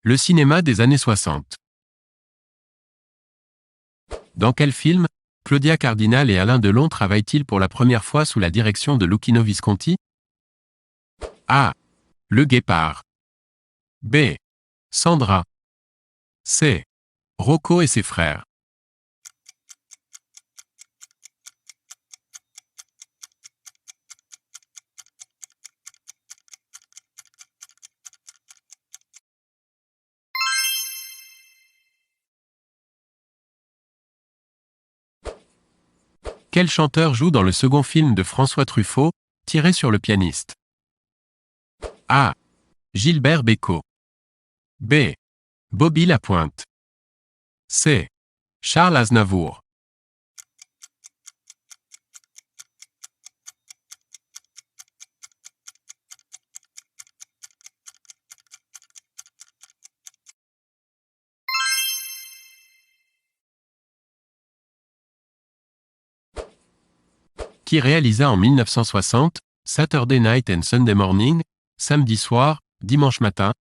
Le cinéma des années 60. Dans quel film, Claudia Cardinal et Alain Delon travaillent-ils pour la première fois sous la direction de Luchino Visconti? A. Le Guépard. B. Sandra. C. Rocco et ses frères. Quel chanteur joue dans le second film de François Truffaut, Tiré sur le pianiste? A. Gilbert Bécaud. B. Bobby Lapointe. C. Charles Aznavour. Qui réalisa en 1960 Saturday Night and Sunday Morning, samedi soir, dimanche matin,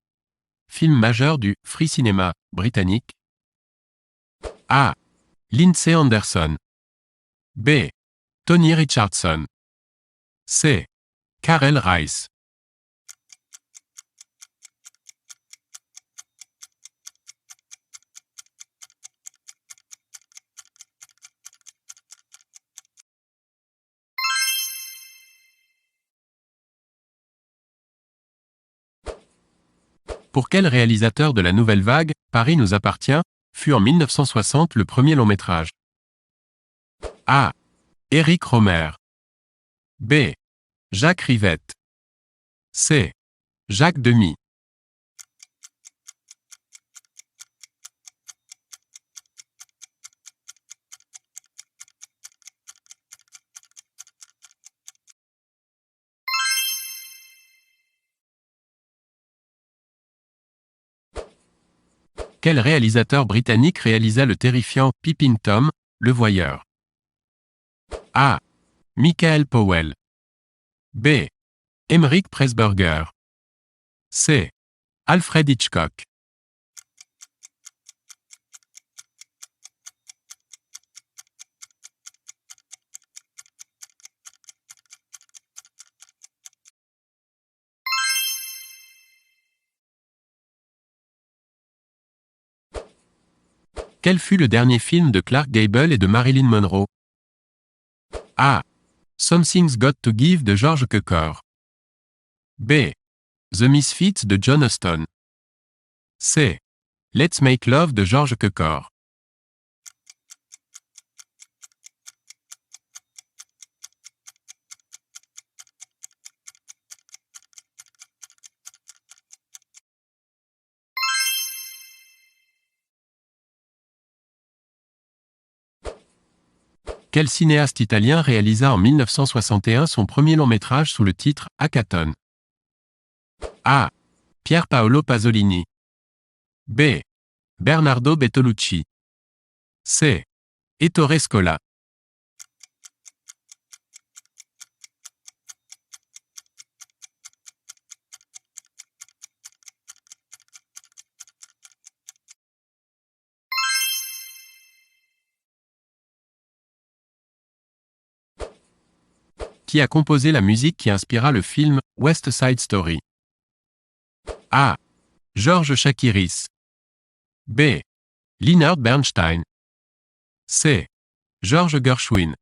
film majeur du free cinéma britannique? A. Lindsay Anderson. B. Tony Richardson. C. Karel Reiss. Pour quel réalisateur de la Nouvelle Vague, Paris nous appartient, fut en 1960 le premier long-métrage? A. Éric Rohmer. B. Jacques Rivette. C. Jacques Demy. Quel réalisateur britannique réalisa le terrifiant Peeping Tom, le voyeur? A. Michael Powell. B. Emeric Pressburger. C. Alfred Hitchcock. Quel fut le dernier film de Clark Gable et de Marilyn Monroe? A. Something's Got to Give de George Cukor. B. The Misfits de John Huston. C. Let's Make Love de George Cukor. Quel cinéaste italien réalisa en 1961 son premier long-métrage sous le titre Hackathon? A. Pier Paolo Pasolini. B. Bernardo Bertolucci. C. Ettore Scola. Qui a composé la musique qui inspira le film West Side Story? A. George Chakiris. B. Leonard Bernstein. C. George Gershwin.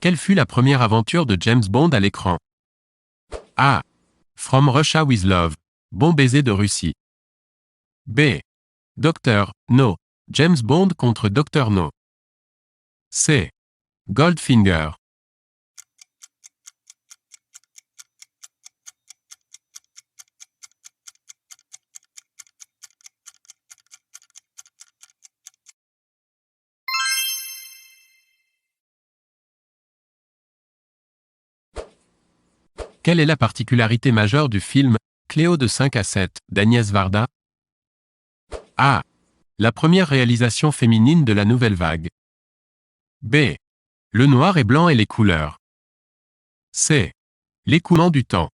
Quelle fut la première aventure de James Bond à l'écran? A. From Russia with Love, Bon baiser de Russie. B. Dr. No, James Bond contre Dr. No. C. Goldfinger. Quelle est la particularité majeure du film Cléo de 5 à 7, d'Agnès Varda. A. La première réalisation féminine de la nouvelle vague. B. Le noir et blanc et les couleurs. C. L'écoulement du temps.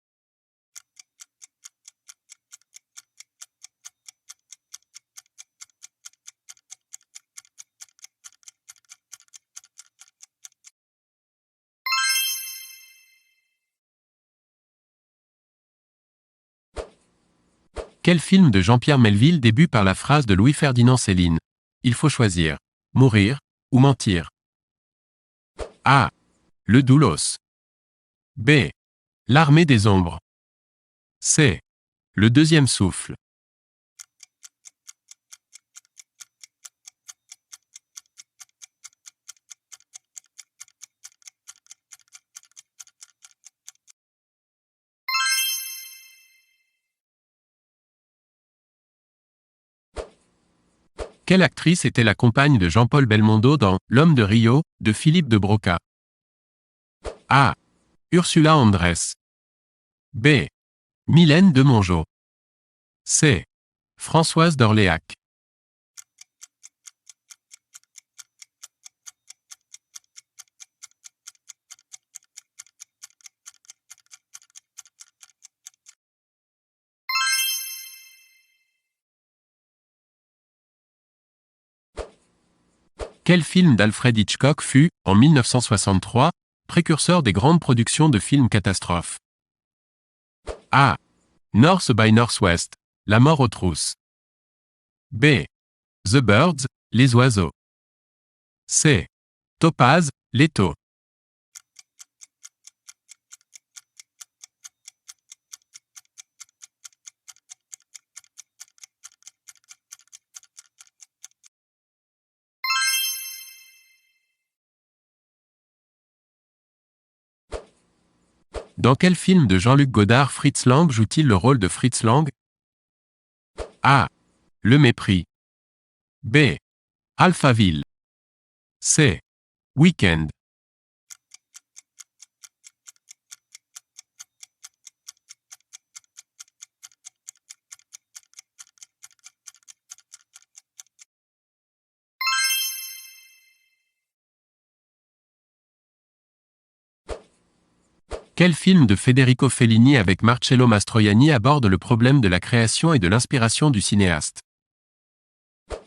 Quel film de Jean-Pierre Melville débute par la phrase de Louis-Ferdinand Céline? Il faut choisir. Mourir ou mentir? A. Le Doulos. B. L'armée des ombres. C. Le deuxième souffle. Quelle actrice était la compagne de Jean-Paul Belmondo dans L'homme de Rio, de Philippe de Broca? A. Ursula Andress. B. Mylène de Mongeau. C. Françoise d'Orléac. Quel film d'Alfred Hitchcock fut, en 1963, précurseur des grandes productions de films catastrophes? A. North by Northwest, La mort aux trousses. B. The Birds, Les oiseaux. C. Topaz, Les taux. Dans quel film de Jean-Luc Godard Fritz Lang joue-t-il le rôle de Fritz Lang? A. Le mépris. B. Alphaville. C. Weekend. Quel film de Federico Fellini avec Marcello Mastroianni aborde le problème de la création et de l'inspiration du cinéaste?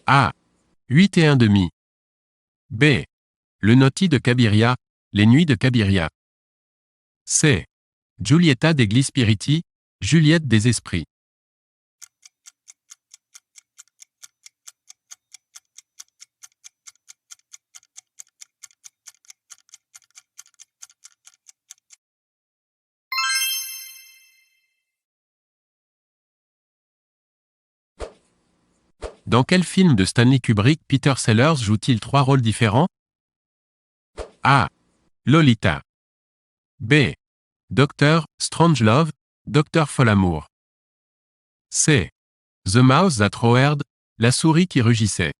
A. 8 et un demi. B. Le Noti de Cabiria, Les nuits de Cabiria. C. Giulietta degli Spiriti, Juliette des esprits. Dans quel film de Stanley Kubrick Peter Sellers joue-t-il 3 rôles différents? A. Lolita. B. Dr. Strangelove, Dr. Folamour. C. The Mouse That Roared, La souris qui rugissait.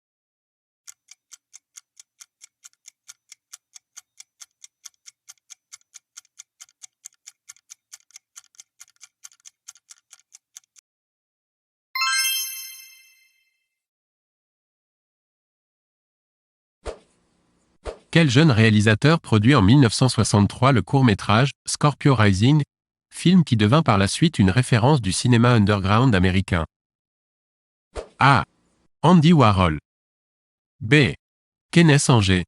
Quel jeune réalisateur produit en 1963 le court-métrage Scorpio Rising, film qui devint par la suite une référence du cinéma underground américain? A. Andy Warhol. B. Kenneth Anger.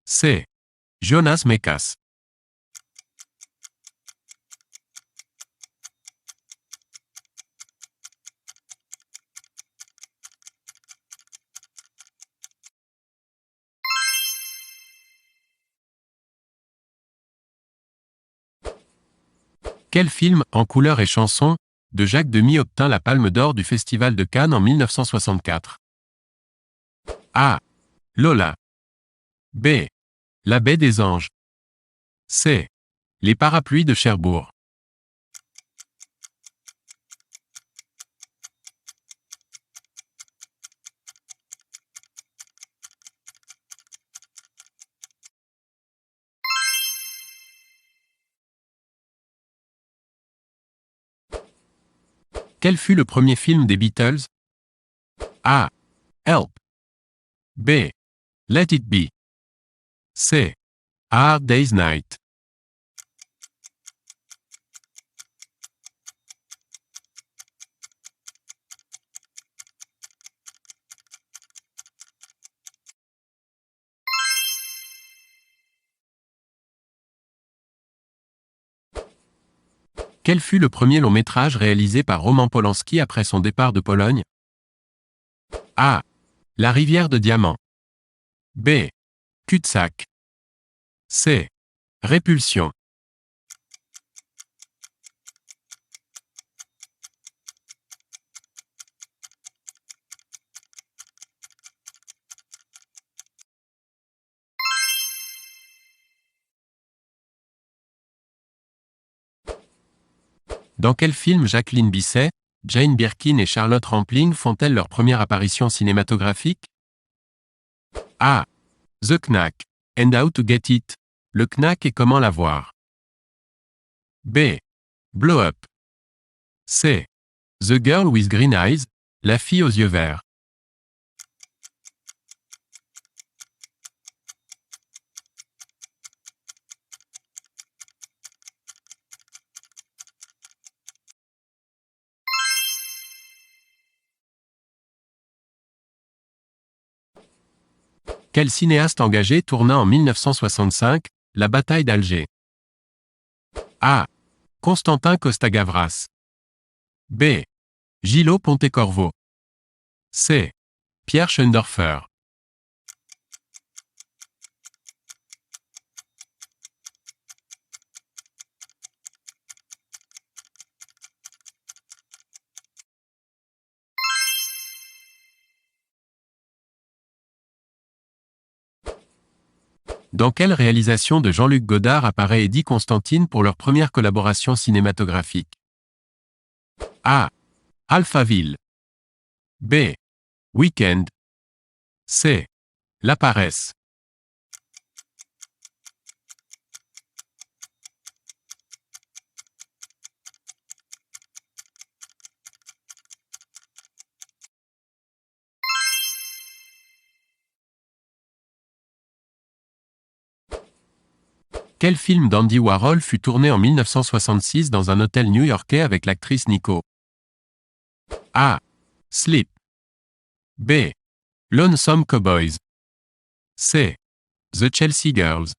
C. Jonas Mekas. Quel film, en couleurs et chansons, de Jacques Demy obtint la Palme d'Or du Festival de Cannes en 1964? A. Lola. B. La baie des anges. C. Les parapluies de Cherbourg. Quel fut le premier film des Beatles? A. Help. B. Let It Be. C. A Hard Day's Night. Quel fut le premier long métrage réalisé par Roman Polanski après son départ de Pologne? A. La rivière de diamants. B. Cul-de-sac. C. Répulsion. Dans quel film Jacqueline Bisset, Jane Birkin et Charlotte Rampling font-elles leur première apparition cinématographique? A. The Knack, and How to Get It. Le Knack et comment l'avoir. B. Blow Up. C. The Girl with Green Eyes, la fille aux yeux verts. Quel cinéaste engagé tourna en 1965 La bataille d'Alger? A. Constantin Costa-Gavras. B. Gillo Pontecorvo. C. Pierre Schoendorfer. Dans quelle réalisation de Jean-Luc Godard apparaît Eddie Constantine pour leur première collaboration cinématographique? A. Alphaville. B. Weekend. C. La Paresse. Quel film d'Andy Warhol fut tourné en 1966 dans un hôtel new-yorkais avec l'actrice Nico? A. Sleep. B. Lonesome Cowboys. C. The Chelsea Girls.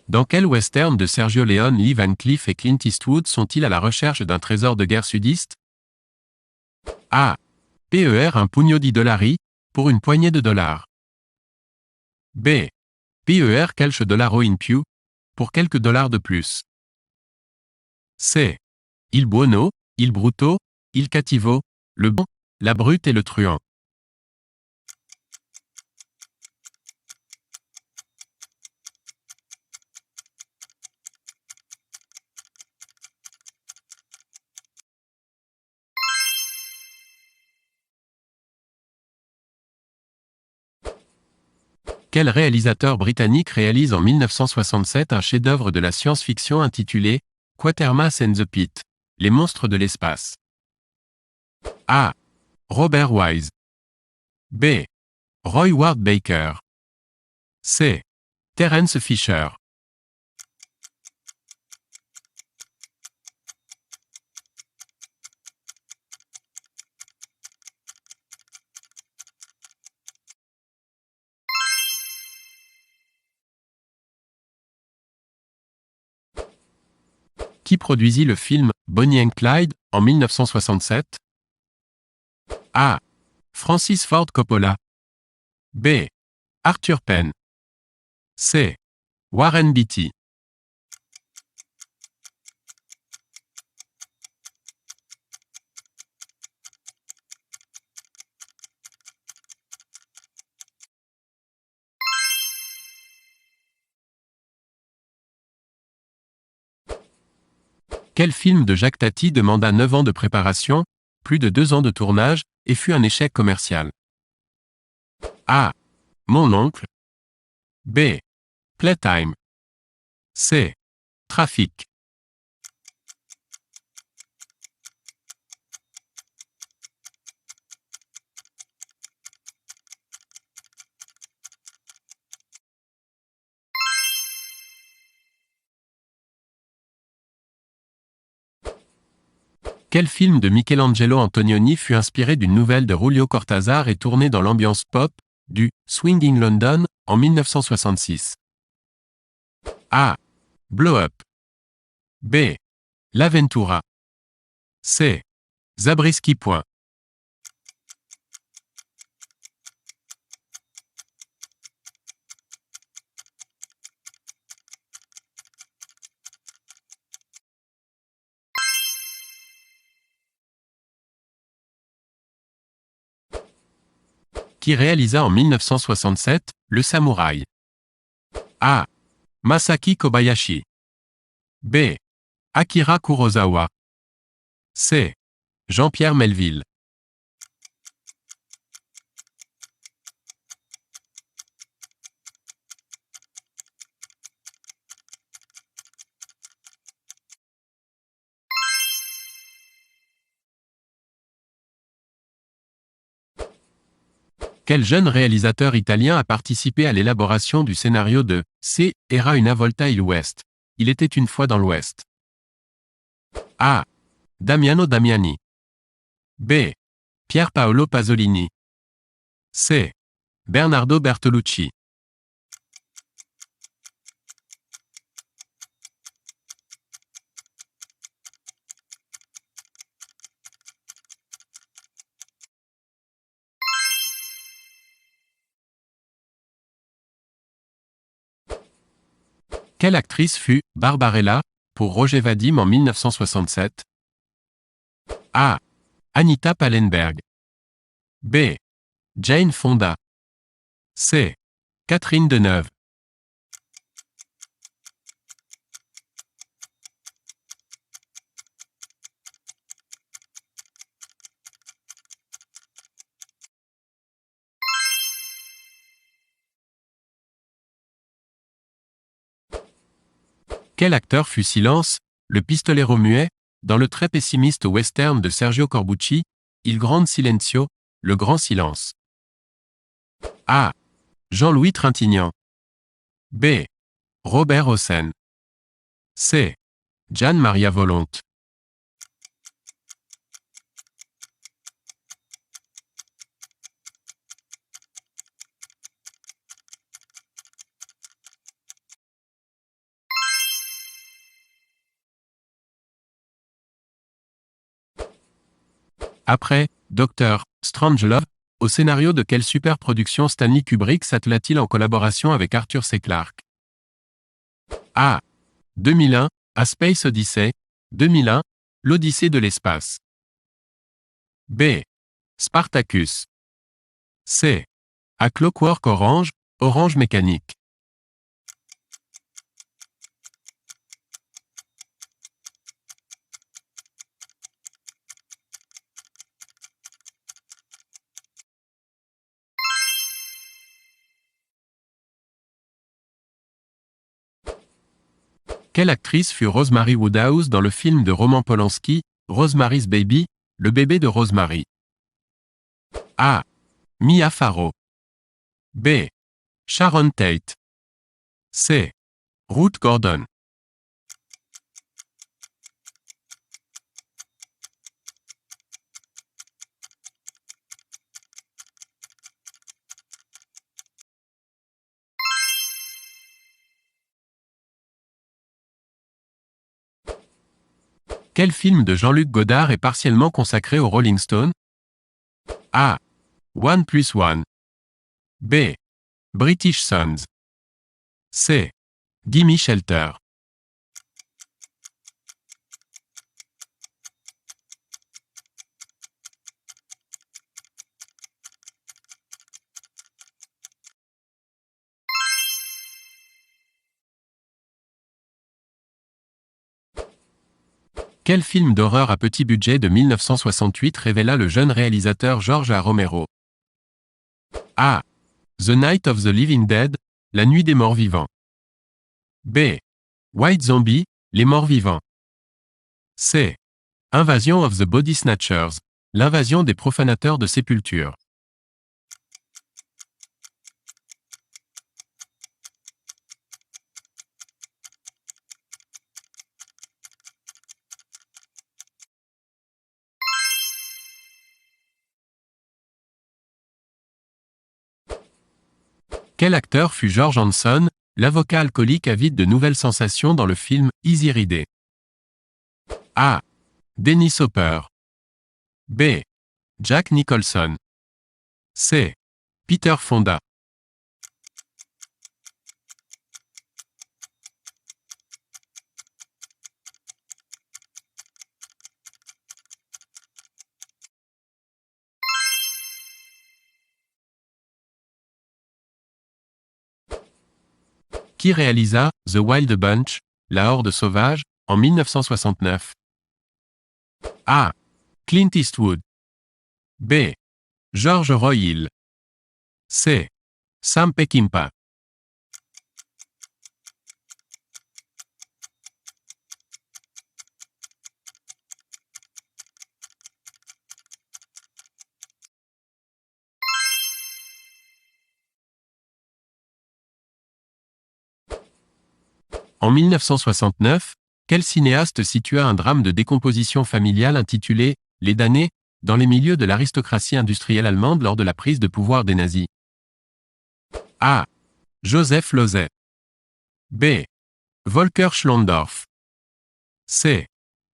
Dans quel western de Sergio Leone Lee Van Cleef et Clint Eastwood sont-ils à la recherche d'un trésor de guerre sudiste? A. PER un pugno di dollari, pour une poignée de dollars. B. PER quelques dollaro in più, pour quelques dollars de plus. C. Il buono, il brutto, il cattivo, le bon, la brute et le truand. Quel réalisateur britannique réalise en 1967 un chef-d'œuvre de la science-fiction intitulé Quatermass and the Pit, les monstres de l'espace? A. Robert Wise. B. Roy Ward Baker. C. Terence Fisher. Qui produisit le film Bonnie and Clyde en 1967? A. Francis Ford Coppola. B. Arthur Penn. C. Warren Beatty. Quel film de Jacques Tati demanda 9 ans de préparation, plus de 2 ans de tournage, et fut un échec commercial? A. Mon oncle. B. Playtime. C. Trafic. Quel film de Michelangelo Antonioni fut inspiré d'une nouvelle de Julio Cortázar et tourné dans l'ambiance pop du Swinging London en 1966? A. Blow Up. B. L'Aventura. C. Zabriskie Point. Qui réalisa en 1967 Le Samouraï? A. Masaki Kobayashi. B. Akira Kurosawa. C. Jean-Pierre Melville. Quel jeune réalisateur italien a participé à l'élaboration du scénario de C. Era una volta il West? Il était une fois dans l'Ouest. A. Damiano Damiani. B. Pier Paolo Pasolini. C. Bernardo Bertolucci. Quelle actrice fut Barbarella pour Roger Vadim en 1967? A. Anita Pallenberg. B. Jane Fonda. C. Catherine Deneuve. Quel acteur fut Silence, le pistolero muet, dans le très pessimiste western de Sergio Corbucci, Il Grande Silencio, le grand silence? A. Jean-Louis Trintignant. B. Robert Hossein. C. Gian Maria Volonte. Après Dr. Strangelove, au scénario de quelle superproduction Stanley Kubrick s'attela-t-il en collaboration avec Arthur C. Clarke? A. 2001, A Space Odyssey. 2001, L'Odyssée de l'espace. B. Spartacus. C. A Clockwork Orange, Orange Mécanique. Quelle actrice fut Rosemary Woodhouse dans le film de Roman Polanski, Rosemary's Baby, le bébé de Rosemary? A. Mia Farrow. B. Sharon Tate. C. Ruth Gordon. Quel film de Jean-Luc Godard est partiellement consacré aux Rolling Stones? A. One Plus One. B. British Sons. C. Gimme Shelter. Quel film d'horreur à petit budget de 1968 révéla le jeune réalisateur George A. Romero? A. The Night of the Living Dead, La Nuit des Morts Vivants. B. White Zombie, Les Morts Vivants. C. Invasion of the Body Snatchers, L'invasion des profanateurs de sépultures. Quel acteur fut George Hanson, l'avocat alcoolique avide de nouvelles sensations dans le film Easy Rider? A. Dennis Hopper. B. Jack Nicholson. C. Peter Fonda. Qui réalisa The Wild Bunch, La Horde sauvage, en 1969? A. Clint Eastwood. B. George Roy Hill. C. Sam Peckinpah. En 1969, quel cinéaste situa un drame de décomposition familiale intitulé « Les damnés » dans les milieux de l'aristocratie industrielle allemande lors de la prise de pouvoir des nazis? A. Joseph Losey. B. Volker Schlondorf. C.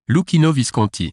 Luchino Visconti.